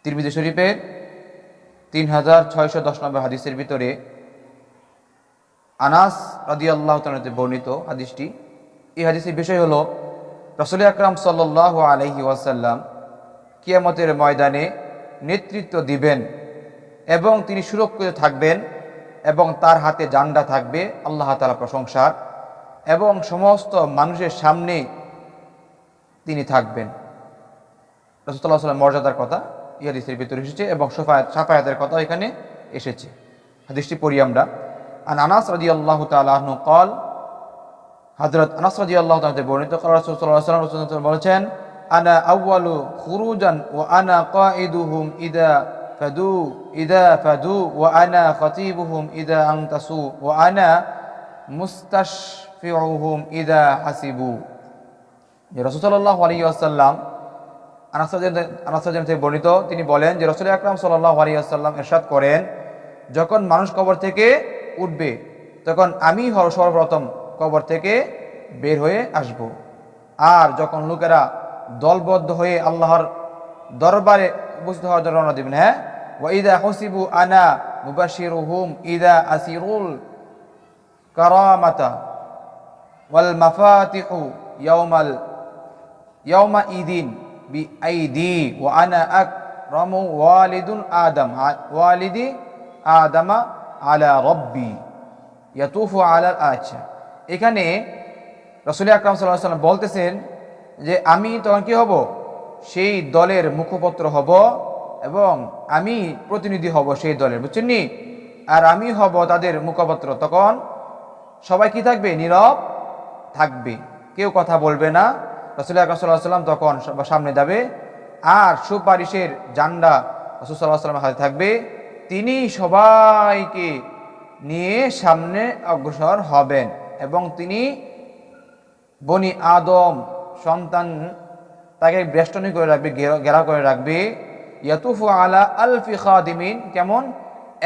তিরমিজি শরীফের 3610 নম্বর হাদিসের ভিতরে আনাস রাদিয়াল্লাহু তাআলা হতে বর্ণিত হাদিসটি। এই হাদিসের বিষয় হলো রাসূল আকরাম সাল্লাল্লাহু আলাইহি ওয়াসাল্লাম কিয়ামতের ময়দানে নেতৃত্ব দিবেন এবং তিনি সুরক্ষিত থাকবেন এবং তার হাতে জান্ডা থাকবে আল্লাহ তাআলা প্রশংসার, এবং সমস্ত মানুষের সামনে তিনি থাকবেন। রাসূলুল্লাহ সাল্লাল্লাহু আলাইহি ওয়াসাল্লাম মর্যাদার কথা এই হাদিসের ভিতরে এসেছে এবং শাফায়াতের কথা এখানে এসেছে। হাদিসটি পড়ি আমরা। আন আনাস রাদিয়াল্লাহু তাআলা আনহু قال, হযরত আনাস রাদিয়াল্লাহু তাআলা থেকে বর্ণিত, রাসূল সাল্লাল্লাহু আলাইহি ওয়াসাল্লাম বলেছেন, আনা আউয়ালু খুরুজান ওয়া আনা কাঈদুহুম ইদা ফাদু ওয়া আনা খাতিবুহুম ইদা আনতাসু ওয়া আনা মুস্তাশফিউহুম ইদা হাসিবু। যে রাসূল সাল্লাল্লাহু আলাইহি ওয়াসাল্লাম আনাস রাদিয়াল্লাহু থেকে বর্ণিত, তিনি বলেন যে রাসূল আকরাম সাল্লাল্লাহু আলাইহি ওয়াসাল্লাম ইরশাদ করেন, যখন মানুষ কবর থেকে উঠবে তখন আমি সর্বপ্রথম কবর থেকে বের হয়ে আসব। আর যখন লোকেরা দলবদ্ধ হয়ে আল্লাহর দরবারে উপস্থিত হওয়ার জন্য রওনা দিবেন, হ্যাঁ, ওয়া ইযা হুসিবু আনা মুবাশশিরুহুম ইযা আসিরুল কারামাতা ওয়াল মাফাতিহু ইয়াউমা ইদিন বিআইদি ওয়া আনা আকরামু ওয়ালিদি আদামা আলা রব্বি ইয়াতুফু আলাল আচ্ছা। এখানে রাসূল আকরাম সাল্লাল্লাহু আলাইহি ওয়াসাল্লাম বলতেছেন যে আমি তখন কি হব, সেই দলের মুখপত্র হব এবং আমি প্রতিনিধি হব সেই দলের, বুঝছেন নি? আর আমি হব তাদের মুখপত্র। তখন সবাই কি থাকবে? নীরব থাকবে, কেউ কথা বলবে না। রাসূল আকরাম সাল্লাল্লাহু আলাইহি ওয়াসাল্লাম তখন সামনে যাবে আর সুপারিশের জান্ডা রাসূল সাল্লাল্লাহু আলাইহি ওয়াসাল্লামের হাতে থাকবে। তিনি সবাইকে নিয়ে সামনে অগ্রসর হবেন এবং তিনি বনি আদম সন্তান তাকে বেষ্টনী করে রাখবে, ঘেরাও করে রাখবে। ইয়াতুফু আলা আলফি খাদিমিন, কেমন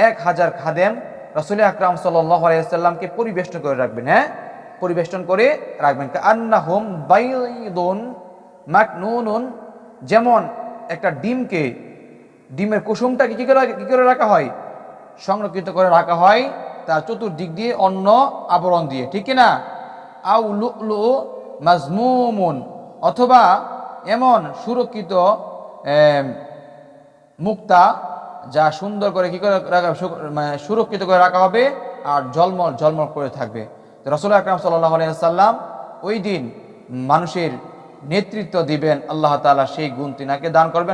1000 খাদেম রাসূল আকরাম সাল্লাল্লাহু আলাইহি ওয়াসাল্লামকে পরিবেষ্টন করে রাখবেন, হ্যাঁ, পরিবেষ্টন করে রাখবেন। কান্নাহুম বাইদুন মাকনুনুন, যেমন একটা ডিমের কুসুমটাকে কি করে রাখা হয়? সংরক্ষিত করে রাখা হয় তার চতুর্দিক দিয়ে অন্য আবরণ দিয়ে, ঠিক কিনা? আউ লুলু মাজমুমুন, অথবা এমন সুরক্ষিত মুক্তা যা সুন্দর করে কি করে সুরক্ষিত করে রাখা হবে আর ঝলমল করে থাকবে। তো রাসূল আকরাম সাল্লাল্লাহু আলাইহি ওয়াসাল্লাম ওই দিন মানুষের নেতৃত্ব দিবেন, আল্লাহ তাআলা সেই গুণ তিনাকে দান করবেন।